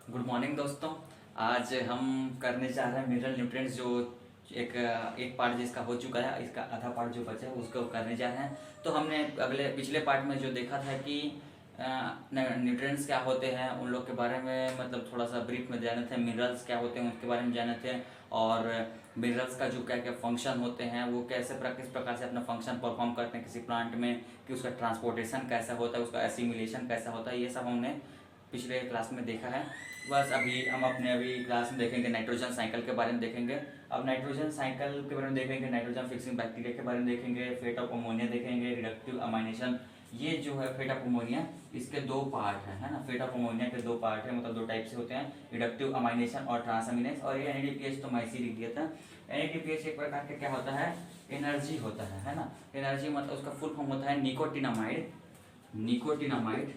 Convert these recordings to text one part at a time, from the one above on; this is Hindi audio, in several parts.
गुड मॉर्निंग दोस्तों। आज हम करने जा रहे हैं मिनरल न्यूट्रिएंट्स जो एक पार्ट जिसका हो चुका है, इसका आधा पार्ट जो बचा है उसको करने जा रहे हैं। तो हमने पिछले पार्ट में जो देखा था कि न्यूट्रिएंट्स क्या होते हैं उन लोग के बारे में मतलब थोड़ा सा ब्रीफ में जाने थे। मिनरल्स क्या होते हैं उसके बारे में जाने थे, और मिनरल्स का जो क्या क्या फंक्शन होते हैं वो किस प्रकार से अपना फंक्शन परफॉर्म करते हैं किसी प्लांट में, कि उसका ट्रांसपोर्टेशन कैसा होता है, उसका एसिमिलेशन कैसा होता है, ये सब हमने पिछले क्लास में देखा है। बस अभी क्लास में देखेंगे नाइट्रोजन साइकिल के बारे में देखेंगे। अब नाइट्रोजन साइकिल के बारे में देखेंगे, नाइट्रोजन फिक्सिंग बैक्टीरिया के बारे में देखेंगे, फेट ऑफ अमोनिया देखेंगे, रिडक्टिव अमाइनेशन। ये जो है फेट ऑफ अमोनिया, इसके दो पार्ट हैं, है ना। फेट ऑफ अमोनिया के दो पार्ट है, मतलब दो टाइप से होते हैं, रिडक्टिव अमाइनेशन और ट्रांसअमीनेस। और ये NADPH तो मैं इसी लिख दिया था। NADPH एक प्रकार का क्या होता है, एनर्जी होता है ना। एनर्जी मतलब उसका फुल फॉर्म होता है निकोटिनामाइड, निकोटिनामाइड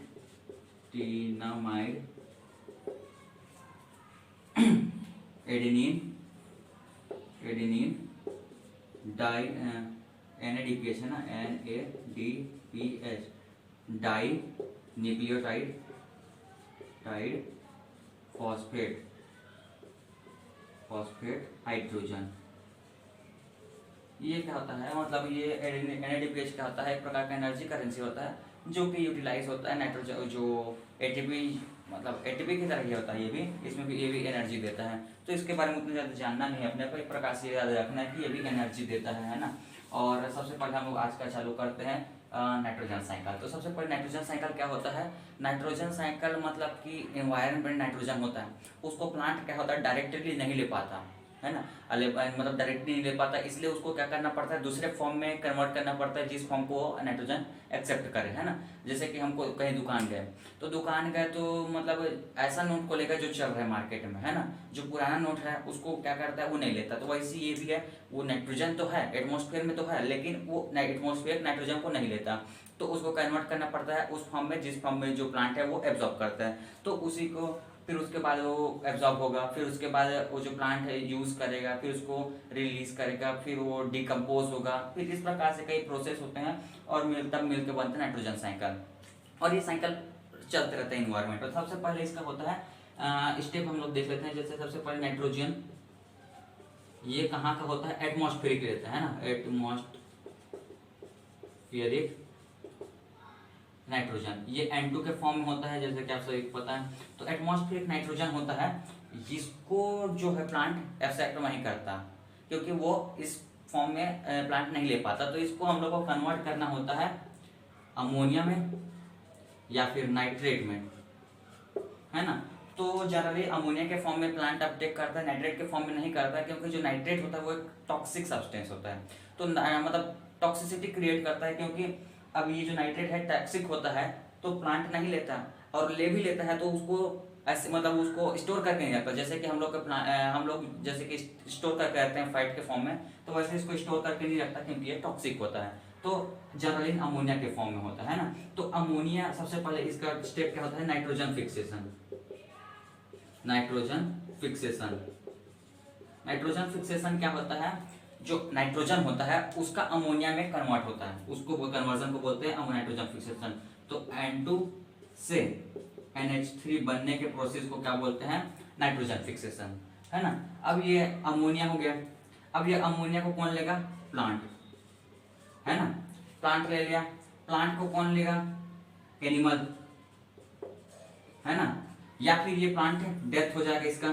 टिनामाइड एडेनिन एडेनिन डाई NADPH है ना, NADPH डाई न्यूक्लियोटाइड टाइड फॉस्फेट फॉस्फेट हाइड्रोजन। ये क्या होता है, मतलब ये NADPH क्या होता है, एक प्रकार का एनर्जी करेंसी होता है जो कि यूटिलाइज होता है नाइट्रोजन जो ATP, मतलब ATP की तरह ही होता है ये भी, इसमें भी ये भी एनर्जी देता है। तो इसके बारे में उतना ज़्यादा जानना नहीं है अपने को, एक प्रकार से याद रखना है कि ये भी एनर्जी देता है ना। और सबसे पहले हम लोग आज का चालू करते हैं नाइट्रोजन साइकिल। तो सबसे पहले नाइट्रोजन साइकिल क्या होता है। नाइट्रोजन साइकिल मतलब कि एनवायरनमेंट में नाइट्रोजन होता है, उसको प्लांट क्या होता है डायरेक्टली नहीं ले पाता है ना। मतलब डायरेक्टली नहीं ले पाता, इसलिए उसको क्या करना पड़ता है, दूसरे फॉर्म में कन्वर्ट करना पड़ता है जिस फॉर्म को नाइट्रोजन एक्सेप्ट करे, है ना। जैसे कि हमको कहीं दुकान गए तो मतलब ऐसा नोट को लेकर जो चल रहा है मार्केट में, है ना। जो पुराना नोट है उसको क्या करता है, वो नहीं लेता। तो वैसे ये भी है, वो नाइट्रोजन तो है एटमॉस्फेयर में तो है, लेकिन वो एटमॉस्फेयर नाइट्रोजन को नहीं लेता, तो उसको कन्वर्ट करना पड़ता है उस फॉर्म में जिस फॉर्म में जो प्लांट है वो एब्जॉर्ब करता है। तो उसी को फिर उसके बाद वो एब्जॉर्ब होगा, फिर उसके बाद वो जो प्लांट है यूज़ करेगा, फिर उसको रिलीज करेगा, फिर वो डिकम्पोज होगा, फिर इस प्रकार से कई प्रोसेस होते हैं और तब मिलकर बनता है नाइट्रोजन साइकिल। और ये साइकिल चलते रहते हैं इन्वायरमेंट में। सबसे पहले इसका होता है स्टेप हम लोग देख लेते हैं। जैसे सबसे पहले नाइट्रोजन ये कहाँ का होता है, एटमॉस्फेरिक रहता है ना, एटमॉस्फेरिक नाइट्रोजन ये N2 के फॉर्म में होता है, जैसे कि आप सभी को पता है। तो एटमॉस्फेरिक नाइट्रोजन होता है, जिसको जो है प्लांट एक्सेप्ट नहीं करता, क्योंकि वो इस फॉर्म में प्लांट नहीं ले पाता। तो इसको हम लोग को कन्वर्ट करना होता है अमोनिया में या फिर नाइट्रेट में, है ना। तो जनरली अमोनिया के फॉर्म में प्लांट अपटेक करता है, नाइट्रेट के फॉर्म में नहीं करता है, क्योंकि जो नाइट्रेट होता है वो एक टॉक्सिक सब्सटेंस होता है। तो मतलब टॉक्सिसिटी क्रिएट करता है, क्योंकि अब ये जो नाइट्रेट है टॉक्सिक होता है, तो प्लांट नहीं लेता, और ले भी लेता है तो उसको ऐसे मतलब उसको स्टोर करके नहीं रखता। जैसे कि हम लोग जैसे कि स्टोर करके रखते हैं फाइट के फॉर्म में, तो वैसे इसको स्टोर करके नहीं रखता, क्योंकि ये टॉक्सिक होता है। तो जनरली अमोनिया के फॉर्म में होता है ना। तो अमोनिया सबसे पहले इसका स्टेप क्या होता है, nitrogen fixation. Nitrogen fixation nitrogen fixation क्या होता है, जो नाइट्रोजन होता है उसका अमोनिया में कन्वर्ट होता है, उसको कन्वर्जन को बोलते हैं नाइट्रोजन फिक्सेशन। तो N2 से NH3 बनने के प्रोसेस को क्या बोलते हैं, नाइट्रोजन फिक्सेशन, है ना। अब ये अमोनिया हो गया, अब ये अमोनिया को कौन लेगा, प्लांट, है ना। प्लांट ले लिया, प्लांट को कौन लेगा, एनिमल, है ना। या फिर ये प्लांट डेथ हो जाएगा इसका,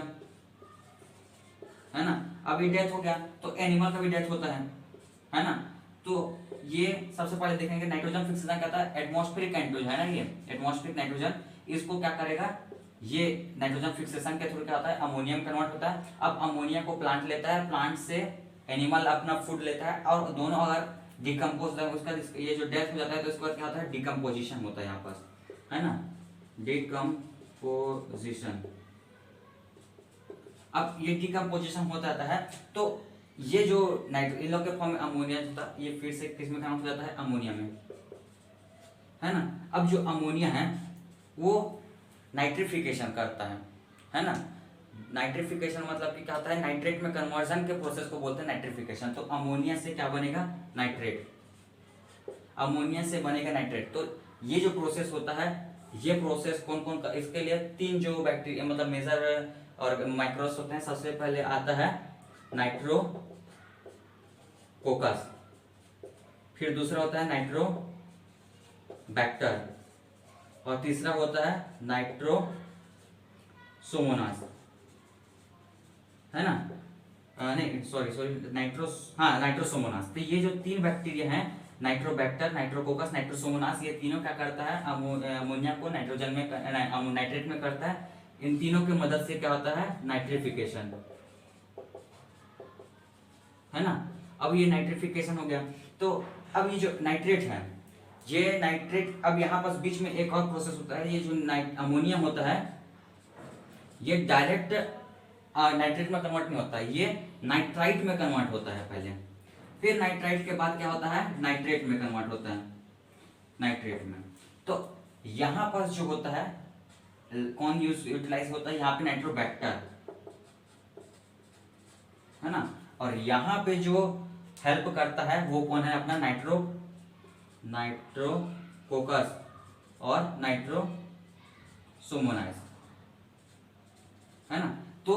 है ना। अब ये डेथ हो गया तो एनिमल का भी डेथ होता है ना। तो ये सबसे पहले देखेंगे नाइट्रोजन फिक्सेशन क्या था, एटमॉस्फेरिक नाइट्रोजन है ना, ये एटमॉस्फेरिक नाइट्रोजन, इसको क्या करेगा, ये नाइट्रोजन फिक्सेशन के थ्रू क्या होता है, अमोनिया में कन्वर्ट होता है। अब अमोनिया को प्लांट लेता है, प्लांट से एनिमल अपना फूड लेता है, और दोनों अगर डिकम्पोज होता है उसका ये जो डेथ हो जाता है, तो इसके बाद क्या होता है, डिकम्पोजिशन होता है यहाँ पर, है ना, डिकम्पोजिशन। अब ये डिकम्पोजिशन हो जाता है, तो ये जो इन लोग के फॉर्म में अमोनिया होता है, ये फिर से किस में कन्वर्ट हो जाता है, अमोनिया में, है ना। अब जो अमोनिया है वो नाइट्रिफिकेशन करता है ना। नाइट्रिफिकेशन मतलब कि क्या होता है, नाइट्रेट में कन्वर्जन के प्रोसेस को बोलते हैं नाइट्रिफिकेशन। तो अमोनिया से क्या बनेगा, नाइट्रेट, अमोनिया से बनेगा नाइट्रेट। तो ये जो प्रोसेस होता है ये प्रोसेस कौन कौन का, इसके लिए तीन जो बैक्टीरिया मतलब मेजर और माइक्रोस होते हैं। सबसे पहले आता है नाइट्रोकोकस, फिर दूसरा होता है नाइट्रोबैक्टर, और तीसरा होता है नाइट्रोसोमोनास, है ना। नहीं सॉरी नाइट्रोसोमोनास। तो ये जो तीन बैक्टीरिया हैं, नाइट्रोबैक्टर, नाइट्रोकोकस, नाइट्रोसोमोनास, ये तीनों क्या करता है, अमोनिया को नाइट्रोजन में नाइट्रेट में करता है। इन तीनों की मदद से क्या होता है, नाइट्रिफिकेशन, है ना। अब ये नाइट्रिफिकेशन हो गया। तो अब ये जो नाइट्रेट है, ये नाइट्रेट, अब यहाँ पास बीच में एक और प्रोसेस होता है। ये जो अमोनिया होता है, ये डायरेक्ट नाइट्रेट में कन्वर्ट नहीं होता है, ये नाइट्राइट में कन्वर्ट होता है पहले, फिर नाइट्राइट के बाद क्या होता है, नाइट्रेट में कन्वर्ट होता है, नाइट्रेट में। तो यहां पर जो होता है, कौन यूटिलाइज होता है, यहाँ पे नाइट्रोबैक्टर, है ना। और यहाँ पे जो हेल्प करता है वो कौन है, अपना नाइट्रोकोकस और नाइट्रोसोमोनास, है ना। तो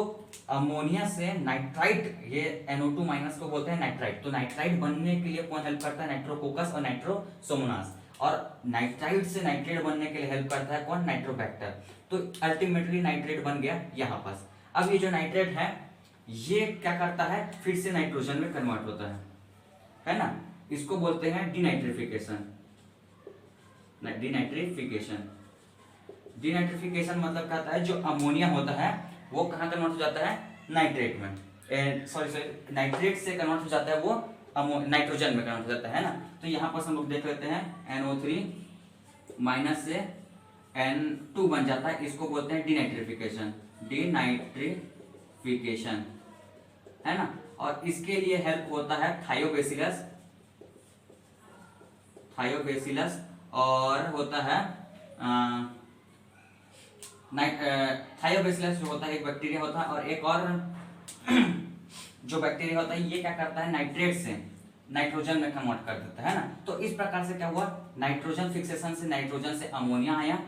अमोनिया से नाइट्राइट, ये NO2 माइनस को बोलते हैं नाइट्राइट। तो नाइट्राइट बनने के लिए कौन हेल्प करता है, नाइट्रोकोकस और नाइट्रोसोमोनास। और नाइट्राइट से नाइट्रेट बनने के लिए हेल्प करता है कौन, नाइट्रोबैक्टर। तो अल्टीमेटली नाइट्रेट बन गया यहाँ पास। अब ये जो नाइट्रेट है, ये क्या करता है, फिर से नाइट्रोजन में कन्वर्ट होता है ना। इसको बोलते हैं डिनाइट्रिफिकेशन। डिनाइट्रिफिकेशन मतलब क्या होता है, जो अमोनिया होता है वो कहाँ कन्वर्ट हो जाता है, नाइट्रेट में, सॉरी नाइट्रेट से कन्वर्ट हो जाता है वो नाइट्रोजन में कन्वर्ट हो जाता है ना। तो यहाँ पर हम लोग देख लेते हैं NO3 माइनस से N2 बन जाता है, इसको बोलते हैं डिनाइट्रिफिकेशन, है ना। और इसके लिए हेल्प होता है थायोबैसिलस, और होता है थायोबैसिलस जो होता है एक बैक्टीरिया होता है, और एक और जो बैक्टीरिया होता है, ये क्या करता है, नाइट्रेट से नाइट्रोजन में कन्वर्ट कर देता है ना। तो इस प्रकार से क्या हुआ, नाइट्रोजन फिक्सेशन से नाइट्रोजन से अमोनिया आया,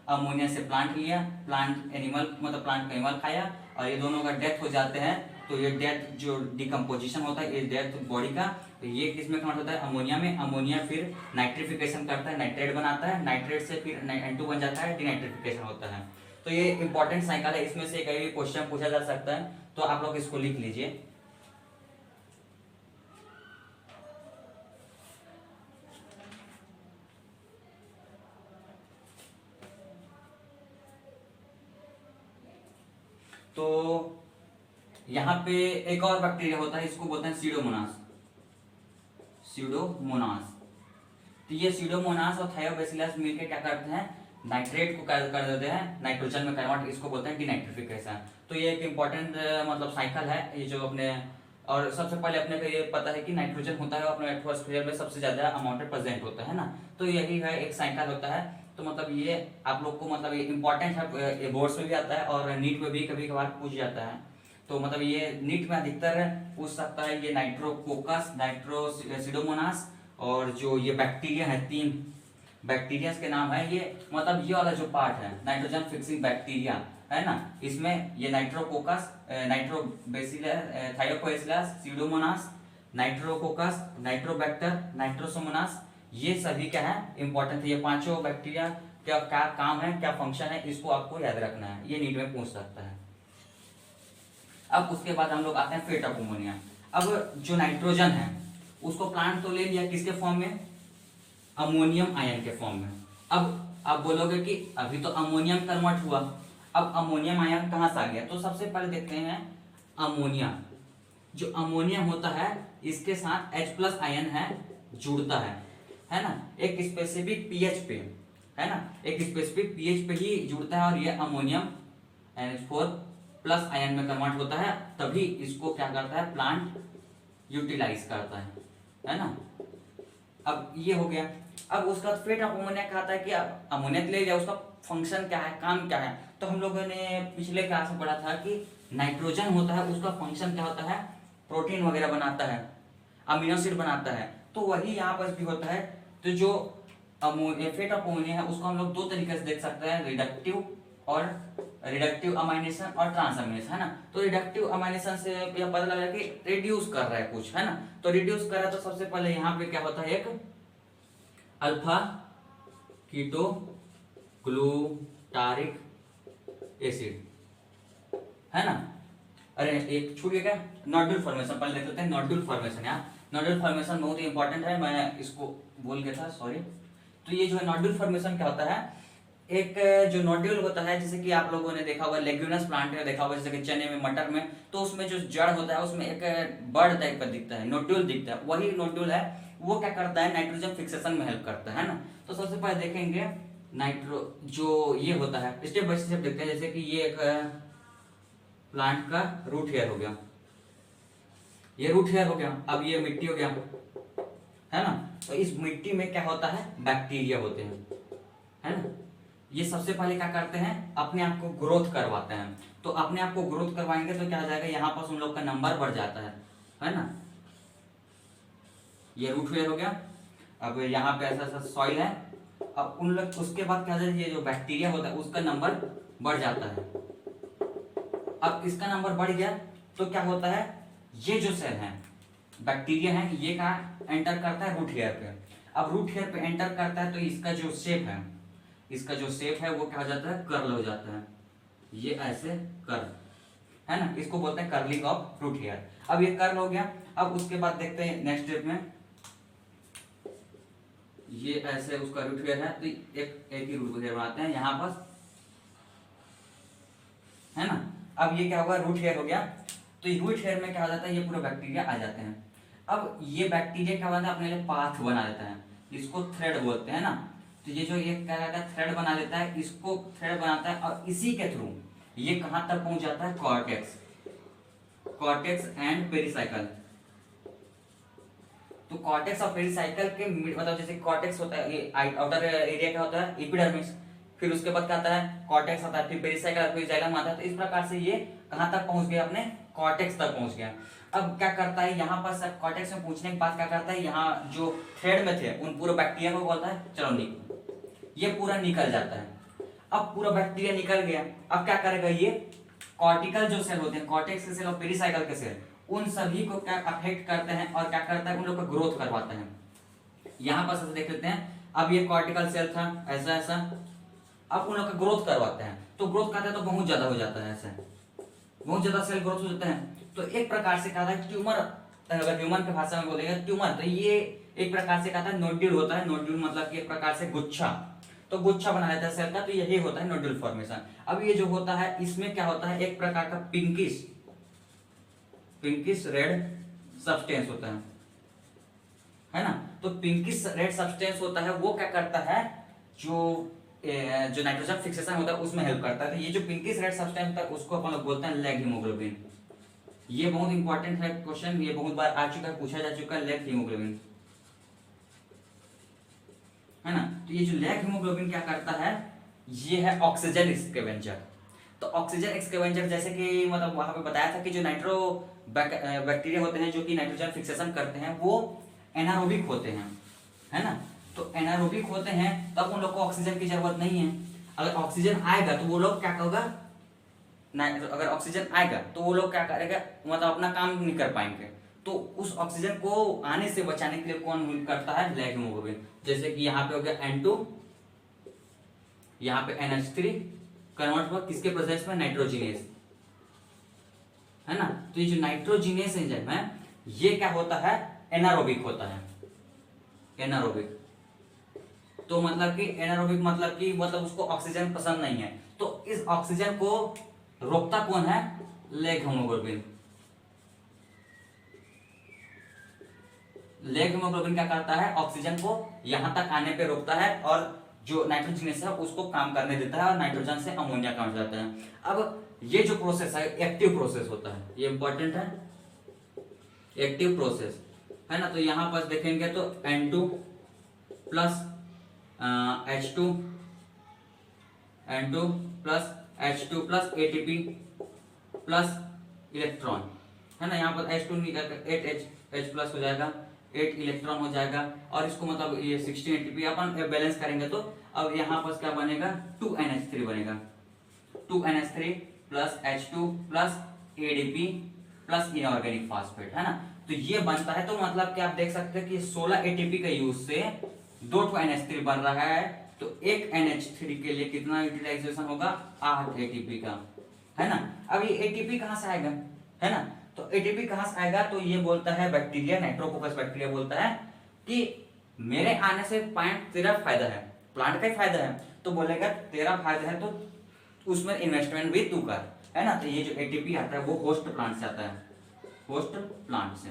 अमोनिया से प्लांट लिया, प्लांट एनिमल खाया, और ये दोनों का डेथ हो जाते हैं। तो ये डेथ जो डिकम्पोजिशन होता है, ये डेथ बॉडी का, तो ये किस में कन्वर्ट होता है, अमोनिया में। अमोनिया फिर नाइट्रिफिकेशन करता है, नाइट्रेट बनाता है, नाइट्रेट से फिर N2 बन जाता है, डिनाइट्रिफिकेशन होता है। तो ये इंपॉर्टेंट साइकिल है, इसमें से कई भी क्वेश्चन पूछा जा सकता है, तो आप लोग इसको लिख लीजिए। तो यहाँ पे एक और बैक्टीरिया होता है, इसको बोलते हैं सीडोमोनास। तो ये सीडोमोनास और थायोबैसिलस मिलकर क्या करते हैं, नाइट्रेट को कर देते हैं नाइट्रोजन में कन्वर्ट, इसको बोलते हैं डिनाइट्रिफिकेशन। तो ये एक इंपॉर्टेंट मतलब साइकिल है, ये जो अपने, और सबसे पहले अपने को ये पता है कि नाइट्रोजन होता है अपने एटमॉस्फेयर में सबसे ज्यादा अमाउंट में प्रेजेंट होता है ना। तो यही है, एक साइकिल होता है। तो मतलब ये आप लोग को मतलब ये इंपॉर्टेंट है, बोर्ड्स में भी आता है और नीट में भी कभी कभार पूछ जाता है। तो मतलब ये नीट में अधिकतर पूछ सकता है, ये नाइट्रोकोकस, नाइट्रोसिडोमोनास, और जो ये बैक्टीरिया है, तीन बैक्टीरिया के नाम है ये, मतलब ये वाला जो पार्ट है नाइट्रोजन फिक्सिंग बैक्टीरिया, है ना। इसमें ये Nitrococcus, Nitrobacillus, Thiobacillus, Pseudomonas, Nitrococcus, Nitrobacter, Nitrosomonas, ये सभी क्या है, इंपॉर्टेंट है। ये पांचों बैक्टीरिया क्या क्या काम है, क्या फंक्शन है, इसको आपको याद रखना है, ये नीट में पूछ सकता है। अब उसके बाद हम लोग आते हैं फेट ऑफ अमोनिया। अब जो नाइट्रोजन है उसको प्लांट तो ले लिया, किसके फॉर्म में, अमोनियम आयन के फॉर्म में। अब आप बोलोगे कि अभी तो अमोनियम कन्वर्ट हुआ, अब अमोनियम आयन कहां से आ गया। तो सबसे पहले देखते हैं अमोनिया, जो अमोनिया होता है इसके साथ H+ आयन है, जुड़ता है ना, एक स्पेसिफिक पीएच पे, है ना, एक स्पेसिफिक पीएच पे ही जुड़ता है, और ये अमोनियम NH4+ आयन में कन्वर्ट होता है, तभी इसको क्या करता है, प्लांट यूटिलाइज करता है ना। अब ये हो गया। अब उसका फेट ऑफ अमोनिया कहता है कि अमोनिया ले लिया, उसका फंक्शन क्या है, काम क्या है। तो हम लोगों ने पिछले क्लास में पढ़ा था कि नाइट्रोजन होता है, उसका फंक्शन क्या होता है, प्रोटीन वगैरह बनाता है, अमीनो एसिड बनाता है। तो वही यहाँ पर भी होता है। तो जो फेट ऑफ अमोनिया है उसको हम लोग दो तरीके से देख सकते हैं, रिडक्टिव अमाइनेशन और ट्रांसअमाइनेशन, है ना। तो रिडक्टिव अमाइनेशन से यह पता लगा कि रिड्यूस कर रहा है कुछ, है ना। तो रिड्यूस कर रहा है तो सबसे पहले यहाँ पे क्या होता है, एक अल्फा कीटो ग्लूटारिक एसिड, है ना। अरे एक छूट गया क्या, नोड्यूल फॉर्मेशन पहले देख लेते हैं। नोड्यूल फॉर्मेशन, यार नोड्यूल फॉर्मेशन बहुत ही इंपॉर्टेंट है, मैं इसको बोल गया था, सॉरी। तो ये जो है नोड्यूल फॉर्मेशन क्या होता है, एक जो नोड्यूल होता है, जैसे कि आप लोगों ने देखा होगा लेग्यूमिनस प्लांट में देखा होगा, जैसे कि चने में, मटर में, तो उसमें जो जड़ होता है उसमें एक बर्ड टाइप का दिखता है, नोड्यूल दिखता है, वही नोड्यूल है। वो क्या करता है, नाइट्रोजन फिक्सेशन में हेल्प करता है ना। तो सबसे पहले देखेंगे नाइट्रो जो ये होता है, स्टेप बाय स्टेप देखते हैं। जैसे कि ये एक प्लांट का रूट हेयर हो गया, ये रूट हेयर हो गया। अब ये मिट्टी हो गया, है ना। तो इस मिट्टी में क्या होता है, बैक्टीरिया होते हैं, है ना। ये सबसे पहले क्या करते हैं, अपने आप को ग्रोथ करवाते हैं। तो अपने आप को ग्रोथ करवाएंगे तो क्या हो जाएगा, यहाँ पर उन लोग का नंबर बढ़ जाता है ना। ये रूट हेयर हो गया। अब यहाँ पे ऐसा ऐसा सॉइल है, अब उन लोग उसके बाद क्या हो जाता है, ये जो बैक्टीरिया होता है उसका नंबर बढ़ जाता है। अब इसका नंबर बढ़ गया तो क्या होता है, ये जो सेल है, बैक्टीरिया है, ये कहाँ एंटर करता है, रूट हेयर पे। अब रूट हेयर पे एंटर करता है तो इसका जो शेप है, वो क्या हो जाता है, कर्ल हो जाता है। ये ऐसे कर्ल, है ना, इसको बोलते हैं कर्लिंग ऑफ रूट हेयर। अब ये कर्ल हो गया। अब उसके बाद देखते हैं नेक्स्ट स्टेप में, ये ऐसे उसका रूट हेयर है, तो एक ही रूट हेयर बनाते हैं यहाँ पर, है ना। अब ये क्या होगा, रूट हेयर हो गया। तो रूट हेयर में क्या हो जाता है, ये पूरे बैक्टीरिया आ जाते हैं। अब ये बैक्टीरिया क्या बनाता है, अपने लिए पाथ बना देता है, इसको थ्रेड बोलते हैं ना। तो ये जो ये क्या कहता है, थ्रेड बना देता है, इसको थ्रेड बनाता है, और इसी के थ्रू ये कहां तक पहुंच जाता है, कॉर्टेक्स एंड पेरिसाइकल। तो कॉर्टेक्स और पेरिसाइकल के मतलब जैसे कॉर्टेक्स होता है, ये आउटर एरिया क्या होता है, एपिडर्मिस, फिर उसके बाद क्या आता है, कॉर्टेक्स आता है, फिर पेरिसाइकल, फिर जाइलम आता है। तो इस प्रकार से ये कहां तक पहुंच गया, अपने कॉर्टेक्स तक पहुंच गया। अब क्या करता है, यहाँ पर सब कॉर्टेक्स में पहुंचने के बाद क्या करता है, यहाँ जो थ्रेड में थे उन पूरे बैक्टीरिया को बोलता है चलो निकलो, ये पूरा निकल जाता है। अब पूरा बैक्टीरिया निकल गया, अब क्या करेगा, ये कॉर्टिकल जो सेल होते हैं, कॉर्टेक्स के सेल और पेरिसाइकल के सेल, उन सभी को क्या अफेक्ट करते हैं और क्या करता है, उन लोग का ग्रोथ करवाते हैं। यहाँ पर सबसे देख लेते हैं, अब ये कॉर्टिकल सेल था ऐसा ऐसा, अब उन लोग का ग्रोथ करवाते हैं। तो ग्रोथ करते हैं तो बहुत ज्यादा हो जाता है, ऐसे बहुत ज्यादा सेल ग्रोथ हो जाते हैं। तो एक प्रकार से कहा था ट्यूमर, अगर ह्यूमन की भाषा में बोलेगा ट्यूमर, तो ये एक प्रकार से कहा था नोड्यूल होता है। नोड्यूल मतलब कि एक प्रकार से गुच्छा, तो गुच्छा बना लेता है सेल का, तो यही होता है नोड्यूल फॉर्मेशन। अब ये जो होता है इसमें क्या होता है, एक प्रकार का पिंकिश रेड सब्सटेंस होता है ना। तो पिंकिश रेड सब्सटेंस होता है, वो क्या करता है, जो नाइट्रोजन फिक्सेशन होता है उसमें हेल्प करता है। तो ये जो पिंकिश रेड सब्सटेंस होता है उसको अपन लोग बोलते हैं लैग हीमोग्लोबिन। ये बहुत इंपॉर्टेंट है क्वेश्चन, ये बहुत बार आ चुका है, पूछा जा चुका है, लैग हीमोग्लोबिन, है ना। तो ये जो लैग हीमोग्लोबिन क्या करता है, ये है ऑक्सीजन स्कैवेंजर। तो ऑक्सीजन स्कैवेंजर जैसे कि मतलब वहां पे बताया था कि जो नाइट्रो बैक्टीरिया होते हैं जो कि नाइट्रोजन फिक्सेशन करते हैं, वो एनारोबिक होते हैं, है ना। तो एनारोबिक होते हैं तब उन लोग को ऑक्सीजन की जरूरत नहीं है। अगर ऑक्सीजन आएगा तो वो लोग क्या होगा, अगर ऑक्सीजन आएगा तो वो लोग क्या करेगा, मतलब अपना काम नहीं कर पाएंगे। तो उस ऑक्सीजन को आने से बचाने के लिए कौन हेल्प करता है, लैग हीमोग्लोबिन। जैसे कि यहाँ पे हो गया N2, यहाँ पे NH3 कन्वर्ट हुआ किसके प्रेजेंस में, नाइट्रोजिनेस, है ना। तो ये जो नाइट्रोजिनेस एंजाइम है ये क्या होता है, एनारोबिक होता है, एनारोबिक। तो मतलब कि एनारोबिक मतलब कि मतलब उसको ऑक्सीजन पसंद नहीं है, तो इस ऑक्सीजन को रोकता कौन है, लैग हीमोग्लोबिन। लैग हीमोग्लोबिन क्या करता है, ऑक्सीजन को यहां तक आने पे रोकता है और जो नाइट्रोजनस है उसको काम करने देता है और नाइट्रोजन से अमोनिया कम जाता है। अब ये जो प्रोसेस है एक्टिव प्रोसेस होता है, ये इंपॉर्टेंट है, एक्टिव प्रोसेस, है ना। तो यहां पर देखेंगे तो N2 plus H2, N2 plus H2 plus ATP plus electron, है ना। यहाँ पर H2 8H प्लस हो जाएगा, 8 इलेक्ट्रॉन हो जाएगा, और इसको मतलब ये 16 एटीपी अपन बैलेंस करेंगे तो अब यहाँ पर क्या बनेगा, 2NH3 बनेगा, 2NH3 plus H2 plus ADP plus inorganic phosphate, है ना। तो ये बनता है, तो मतलब कि आप देख सकते हैं कि 16 एटीपी के यूज से 2 NH3 बन रहा है, तो एक NH3 के लिए कितना यूटिलाइजेशन होगा, 8 एटीपी का, है ना। अब ये एटीपी कहां से आएगा, है ना, तो एटीपी कहां से आएगा, तो ये बोलता है बैक्टीरिया, नाइट्रोकोकस बैक्टीरिया बोलता है कि मेरे आने से प्लांट तेरा फायदा है, प्लांट का ही फायदा है, तो बोलेगा तेरा फायदा है तो उसमें इन्वेस्टमेंट भी तू कर, है ना। तो ये जो एटीपी आता है वो होस्ट प्लांट से आता है, होस्ट प्लांट से,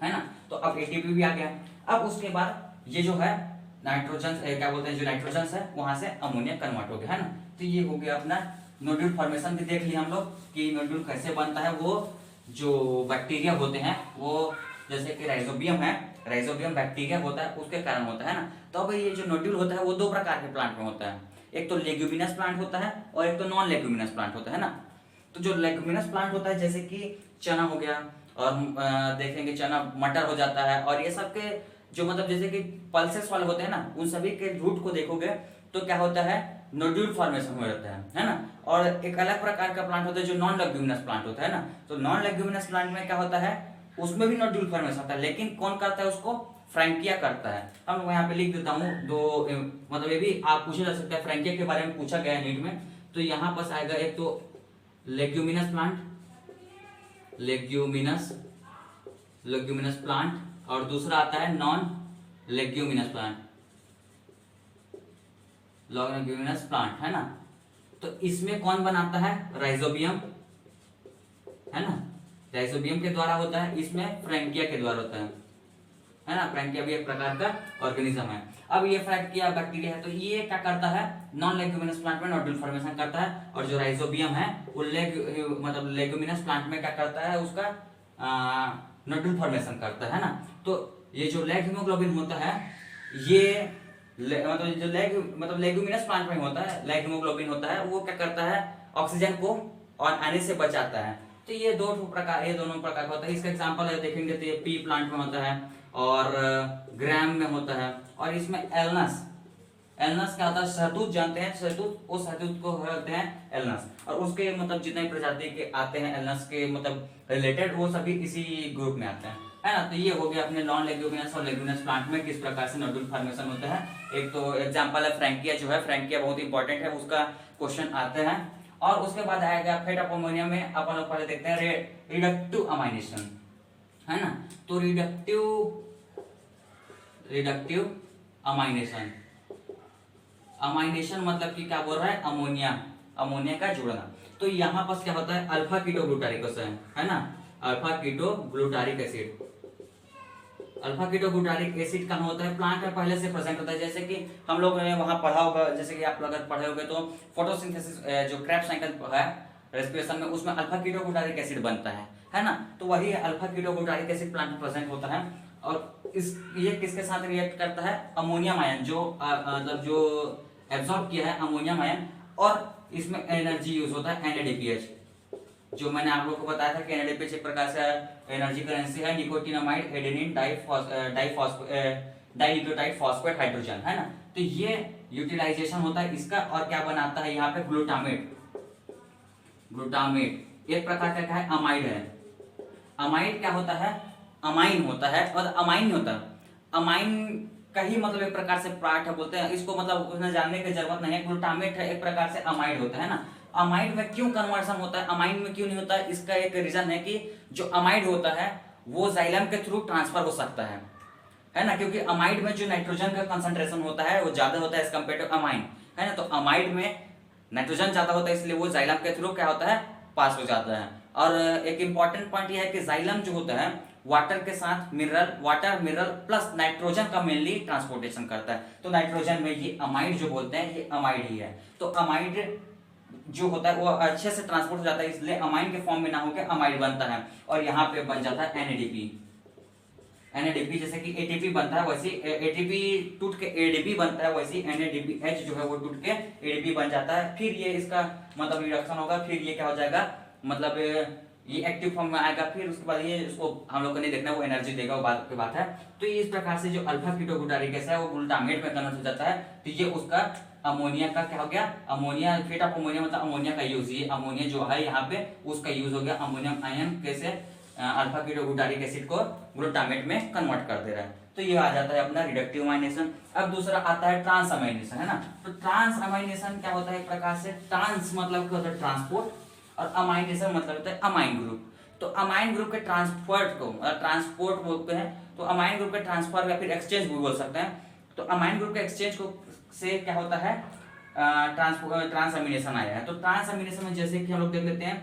है ना। तो अब एटीपी भी आ गया। अब उसके बाद ये जो है नाइट्रोजन, क्या बोलते हैं, जो नाइट्रोजन है वहां से अमोनिया कन्वर्ट हो गया, है ना। तो ये हो गया अपना नोड्यूल फॉर्मेशन भी देख लिया हम लोग कि नोड्यूल कैसे बनता है। वो जो बैक्टीरिया होते हैं वो जैसे कि राइजोबियम है, राइजोबियम बैक्टीरिया होता है उसके कारण होता है ना। तो अब ये जो नोड्यूल होता है वो दो प्रकार के प्लांट में होता है, एक तो लेग्यूमिनस प्लांट होता है और एक तो नॉन लेग्यूमिनस प्लांट होता है ना। तो जो लेग्यूमिनस प्लांट होता है जैसे कि चना हो गया, और देखेंगे चना मटर हो जाता है, और ये सब के जो मतलब जैसे कि पल्सेस वाले होते हैं ना, उन सभी के रूट को देखोगे तो क्या होता है, नोड्यूल फॉर्मेशन हो जाता है ना। और एक अलग प्रकार का प्लांट होता है जो नॉन लेग्यूमिनस प्लांट होता है ना। तो नॉन लेग्यूमिनस प्लांट में क्या होता है, उसमें भी नोड्यूल फॉर्मेशन होता है, लेकिन कौन करता है उसको, फ्रैंकिया करता है। हम यहाँ पे लिख देता हूँ दो, मतलब ये भी आप पूछा जा सकता है, फ्रैंकिया के बारे में पूछा गया है नीट में। तो यहाँ पास आएगा एक तो leguminous plant, leguminous leguminous plant, और दूसरा आता है non leguminous plant, leguminous plant, है ना। तो इसमें कौन बनाता है, राइजोबियम, है ना, राइजोबियम के द्वारा होता है, इसमें फ्रैंकिया के द्वारा होता है ना। फ्रैंकिया भी एक प्रकार का ऑर्गेनिज्म है। अब ये फ्रैंकिया बैक्टीरिया है, तो ये क्या करता है, नॉन लेग्यूमिनस प्लांट में नोड्यूल फॉर्मेशन करता है, और जो राइजोबियम है वो मतलब लेग्यूमिनस प्लांट में क्या करता है, उसका नोड्यूल फॉर्मेशन करता है ना। तो ये जो लेग हीमोग्लोबिन होता है, ये मतलब जो लेग्यूमिनस प्लांट में होता है, लेग हीमोग्लोबिन होता है, वो क्या करता है, ऑक्सीजन को और आने से बचाता है। तो ये दोनों प्रकार का होता है। इसका एग्जांपल है देखेंगे तो ये पी प्लांट में होता है, और ग्राम में होता है, और इसमें एलनस, एलनस क्या होता है, शहतूत जानते हैं, शहतूत, उस शहतूत को कहते हैं एलनस, और उसके मतलब जितने प्रजाति के आते हैं एलनस के मतलब रिलेटेड, वो सभी इसी ग्रुप में आते हैं, है ना। तो ये हो गया अपने नॉन लेग्यूमिनस और लेग्यूमिनस प्लांट में किस प्रकार से नोड्यूल फॉर्मेशन होता है। एक तो एग्जांपल है फ्रैंकिया, जो है फ्रैंकिया बहुत इंपॉर्टेंट है, उसका क्वेश्चन आते हैं। और उसके बाद आएगा फेट ऑफ अमोनिया में अपन लोग पहले देखते हैं रिडक्टिव अमाइनेशन, है ना। तो रिडक्टिव अमाइनेशन, अमाइनेशन मतलब कि क्या बोल रहा है, अमोनिया, अमोनिया का जुड़ना। तो यहाँ पर क्या होता है, अल्फा कीटोग्लूटारिक एसिड, है ना, alpha ketoglutaric acid, alpha ketoglutaric acid कहाँ होता है, प्लांट में पहले से प्रेजेंट होता है। जैसे कि हम लोग ने वहां पढ़ा होगा, जैसे कि आप अगर पढ़े होंगे तो फोटोसिंथेसिस जो क्रेब्स साइकिल है रेस्पिरेशन में, उसमें अल्फा कीटोग्लूटारिक एसिड बनता है ना। तो वही अल्फा कीटोग्लूटारिक एसिड प्लांट में प्रेजेंट होता है, और ये किसके साथ रिएक्ट करता है, अमोनियम आयन, जो मतलब जो एब्जॉर्ब किया है अमोनियम आयन, और इसमें एनर्जी यूज होता है NADPH, जो मैंने आप लोगों को बताया था कि NADPH एक प्रकार से एनर्जी करेंसी है, nicotinamide adenine dinucleotide phosphate hydrogen, है ना। तो ये यूटिलाइजेशन होता है इसका, और क्या बनाता है यहाँ पे, ग्लूटामेट, ग्लूटामेट एक प्रकार का क्या है, अमाइड है। अमाइड क्या होता है, अमाइन होता है, और अमाइन नहीं होता, अमाइन का ही मतलब एक प्रकार से पार्ट है बोलते हैं इसको, मतलब उसने जानने की जरूरत नहीं है। ग्लूटामेट है एक प्रकार से अमाइड होता है ना। अमाइड में क्यों कन्वर्सन होता है, अमाइन में क्यों नहीं होता है, इसका एक रीजन है कि जो अमाइड होता है वो जाइलम के थ्रू ट्रांसफर हो सकता है ना, क्योंकि अमाइड में जो नाइट्रोजन का कंसंट्रेशन होता है वो ज्यादा होता है एज कम्पेयर टू अमाइन, है ना। तो अमाइड में नाइट्रोजन ज्यादा होता है, इसलिए वो जाइलम के थ्रू क्या होता है, पास हो जाता है। और एक इंपॉर्टेंट पॉइंट यह है कि जाइलम जो होता है वाटर के साथ mineral, water mineral plus nitrogen का मेनली ट्रांसपोर्टेशन करता है। तो नाइट्रोजन में ये अमाइड जो बोलते हैं ये अमाइड ही है। तो अमाइड जो होता है वो अच्छे से ट्रांसपोर्ट हो जाता है, इसलिए अमाइन के फॉर्म में ना होकर अमाइड बनता है, और यहाँ पे बन जाता है NADP। NADP जैसे कि ATP बनता है, वैसे ATP टूट के ADP बनता है, वैसे NADPH जो है वो टूट के ADP बन जाता है। फिर ये इसका मतलब रिडक्शन होगा, फिर ये क्या हो जाएगा, मतलब ये एक्टिव फॉर्म में आएगा, फिर उसके बाद ये इसको हम लोग को नहीं देखना, वो एनर्जी देगा, वो बात की बात है। तो इस प्रकार से जो अल्फा कीटोग्लूटारिक एसिड है वो ग्लूटामेट में कन्वर्ट हो जाता है। तो ये उसका अमोनिया का क्या हो गया, अमोनिया, फेट ऑफ अमोनिया मतलब अमोनिया का यूज, ये अमोनिया जो है यहाँ पे उसका यूज हो गया, अमोनियम आयन कैसे अल्फा कीटोग्लूटारिक एसिड को ग्लूटामेट में कन्वर्ट कर दे रहा है। तो ये आ जाता है अपना रिडक्टिव अमाइनेशन। अब दूसरा आता है ट्रांस अमाइनेशन, है ना। तो ट्रांस अमाइनेशन क्या होता है, एक प्रकार से ट्रांस मतलब क्या होता है, ट्रांसपोर्ट, और अमाइनेशन मतलब होता है अमाइन ग्रुप। तो अमाइन ग्रुप के ट्रांसपोर्ट को ट्रांसपोर्ट बोलते हैं, तो अमाइन ग्रुप के ट्रांसफर या फिर एक्सचेंज भी बोल सकते हैं। तो अमाइन ग्रुप के एक्सचेंज को से क्या होता है, ट्रांस अमीनेशन आया है। तो ट्रांस अमीनेशन में जैसे कि हम लोग देख लेते हैं,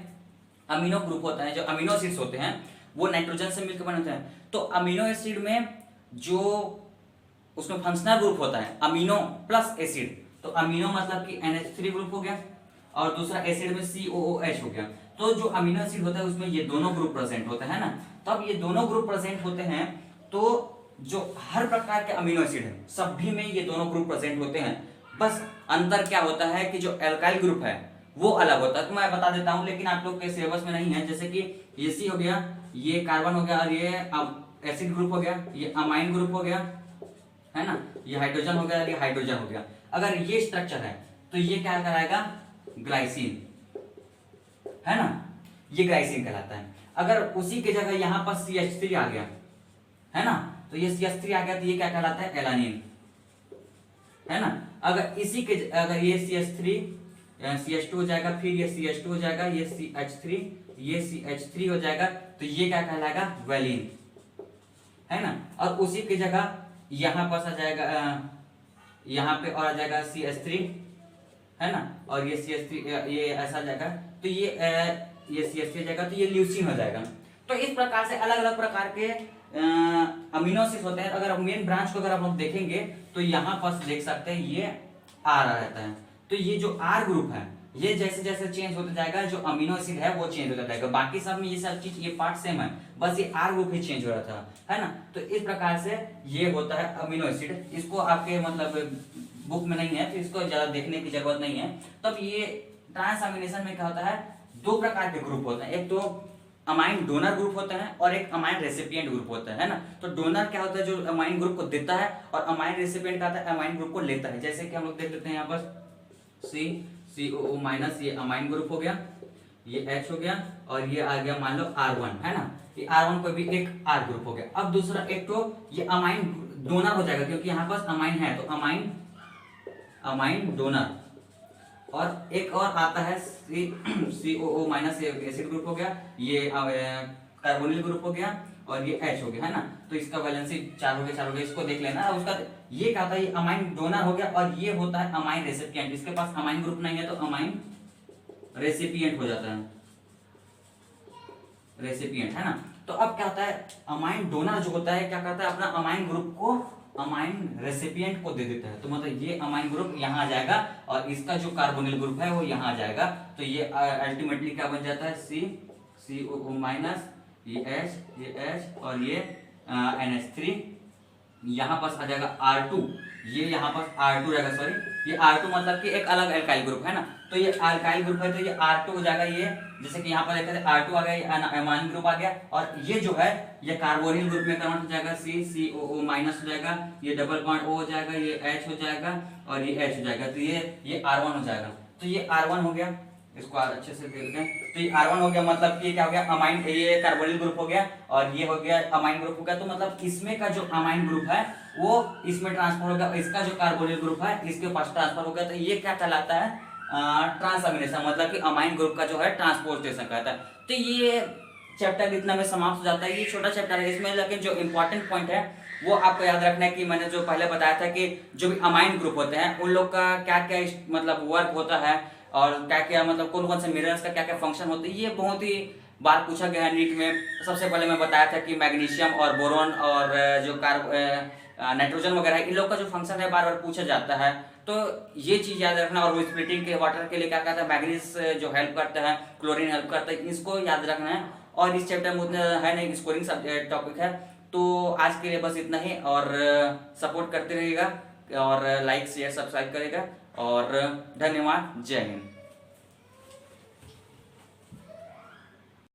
अमीनो ग्रुप होता है, जो अमीनो एसिड्स होते हैं वो नाइट्रोजन से मिलकर बने होते हैं। तो अमीनो एसिड में जो उसमें फंक्शनल ग्रुप होता है अमीनो प्लस एसिड, तो अमीनो मतलब कि NH3 ग्रुप हो गया, और दूसरा एसिड में COOH हो गया। तो जो अमीनो एसिड होता है उसमें ये दोनों ग्रुप प्रेजेंट होते हैं ना। तब ये दोनों ग्रुप प्रेजेंट होते हैं, तो जो हर प्रकार के अमीनो एसिड है सभी में ये दोनों ग्रुप प्रेजेंट होते हैं। बस अंतर क्या होता है कि जो एल्काइल ग्रुप है वो अलग होता है। तो मैं बता देता हूं, लेकिन आप लोग के सिलेबस में नहीं है। जैसे कि ये C हो गया, ये कार्बन हो गया, और ये एसिड ग्रुप हो गया, ये अमाइन ग्रुप हो गया, है ना, ये हाइड्रोजन हो गया, ये हाइड्रोजन हो गया। अगर ये स्ट्रक्चर है तो ये क्या कहलाएगा, ग्लाइसिन, है ना, ये ग्लाइसिन कहलाता है। अगर उसी की जगह यहाँ पर CH3 आ गया, है ना, तो ये CH3 आ गया तो ये क्या कहलाता है, एलानिन, है ना। अगर इसी के अगर ये CH3 CH2 हो जाएगा, फिर ये CH2 हो जाएगा, ये CH3, ये CH3 हो जाएगा, तो ये क्या कहलाएगा, वेलिन, है ना। और उसी की जगह यहाँ पर आ जाएगा, यहाँ पे और आ जाएगा CH3, है ना, और ये CH3 ये ऐसा जाएगा, तो ये CH3 जाएगा, तो ये ल्यूसीन हो जाएगा। तो इस प्रकार से अलग अलग प्रकार के अमीनो एसिड्स होते हैं। अगर मेन ब्रांच को अगर आप लोग देखेंगे तो यहाँ पर देख सकते हैं ये R रहता है। तो ये जो R ग्रुप है ये जैसे जैसे चेंज होता जाएगा, जो अमीनो एसिड है वो चेंज होता जाएगा। बाकी सब में ये सब चीज, ये पार्ट सेम है, बस ये R ग्रुप ही चेंज हो रहा था, है ना। तो इस प्रकार से ये होता है अमीनो एसिड। इसको आपके मतलब बुक में नहीं है तो इसको ज्यादा देखने की जरूरत नहीं है। तब ये ट्रांस अमीनेशन में क्या होता है, दो प्रकार के ग्रुप होते हैं, एक तो अमाइन डोनर ग्रुप होता है और एक अमाइन रेसिपिएंट ग्रुप होता है ना। तो डोनर क्या होता है, जो अमाइन ग्रुप को देता है, और अमाइन रेसिपिएंट क्या होता है, अमाइन ग्रुप को लेता है। जैसे कि हम लोग देख लेते हैं यहाँ पर COO माइनस, ये अमाइन ग्रुप हो गया, ये H हो गया, और ये आ गया मान लो R1, है ना, ये R1 को भी एक R ग्रुप हो गया। अब दूसरा एक तो ये अमाइन डोनर हो जाएगा, क्योंकि यहाँ पर अमाइन है, तो अमाइन डोनर। और एक और आता है COO माइनस, एसिड ग्रुप हो गया, ये कार्बोनिल ग्रुप हो गया, और ये H हो गया, है ना। तो इसका वैलेंसी 4 हो गया, इसको देख लेना। उसका ये क्या था, ये अमाइन डोनर हो गया, और ये होता है अमाइन रेसिपिएंट। इसके पास अमाइन ग्रुप नहीं है तो अमाइन रेसिपिएंट हो जाता है, रेसिपिएंट, है ना। तो अब क्या होता है, अमाइन डोनर जो होता है क्या करता है, अपना अमाइन ग्रुप को अमाइन रेसिपिएंट को दे देता है। तो मतलब ये अमाइन ग्रुप यहाँ आ जाएगा, और इसका जो कार्बोनिल ग्रुप है वो यहाँ आ जाएगा। तो ये अल्टीमेटली क्या बन जाता है, COO माइनस, ये H, और ये NH3, यहाँ पास आ जाएगा R2, ये यहाँ पास R2 रहेगा, सॉरी, ये R2 मतलब कि एक अलग एल्काइल ग्रुप है ना। तो ये अल्काइल ग्रुप है, तो ये R2 हो जाएगा। ये जैसे कि यहाँ पर देखते हैं R2 आ गया, अमाइन ग्रुप आ गया, और ये जो है ये कार्बोनिल ग्रुप में कन्वर्ट हो जाएगा, COO माइनस हो जाएगा, ये डबल बॉन्ड O हो जाएगा, ये H हो जाएगा, और ये H हो जाएगा, तो ये R1 हो जाएगा। तो ये R1 हो गया, इसको अच्छे से देखते हैं। तो ये R1 हो गया, मतलब कि क्या हो गया, अमाइन, ये कार्बोनिल ग्रुप हो गया, और ये हो गया अमाइन ग्रुप हो गया। तो मतलब इसमें का जो अमाइन ग्रुप है वो इसमें ट्रांसफर हो गया, इसका जो कार्बोनिल ग्रुप है इसके पास ट्रांसफर हो गया। तो ये क्या कहलाता है, ट्रांसअमीनेशन, मतलब कि अमाइन ग्रुप का जो है ट्रांसपोर्टेशन कहता है। तो ये चैप्टर इतना में समाप्त हो जाता है। ये छोटा चैप्टर है, इसमें लेकिन जो इंपॉर्टेंट पॉइंट है वो आपको याद रखना है कि मैंने जो पहले बताया था कि जो भी अमाइन ग्रुप होते हैं उन लोग का क्या क्या मतलब वर्क होता है, और क्या क्या मतलब कौन कौन से मिनरल्स का क्या क्या फंक्शन होते हैं, ये बहुत ही बार पूछा गया है नीट में। सबसे पहले मैं बताया था कि मैग्नीशियम और बोरॉन और जो नाइट्रोजन वगैरह इन लोग का जो फंक्शन है बार बार पूछा जाता है। तो ये चीज याद रखना। और वो स्प्लिटिंग के वाटर के लिए क्या कहता है, मैग्नीज जो हेल्प करता है, क्लोरीन हेल्प करता है, इसको याद रखना है। और इस चैप्टर में उतना है नहीं, स्कोरिंग टॉपिक है। तो आज के लिए बस इतना ही, और सपोर्ट करते रहिएगा, और लाइक शेयर सब्सक्राइब करेगा, और धन्यवाद, जय हिंद।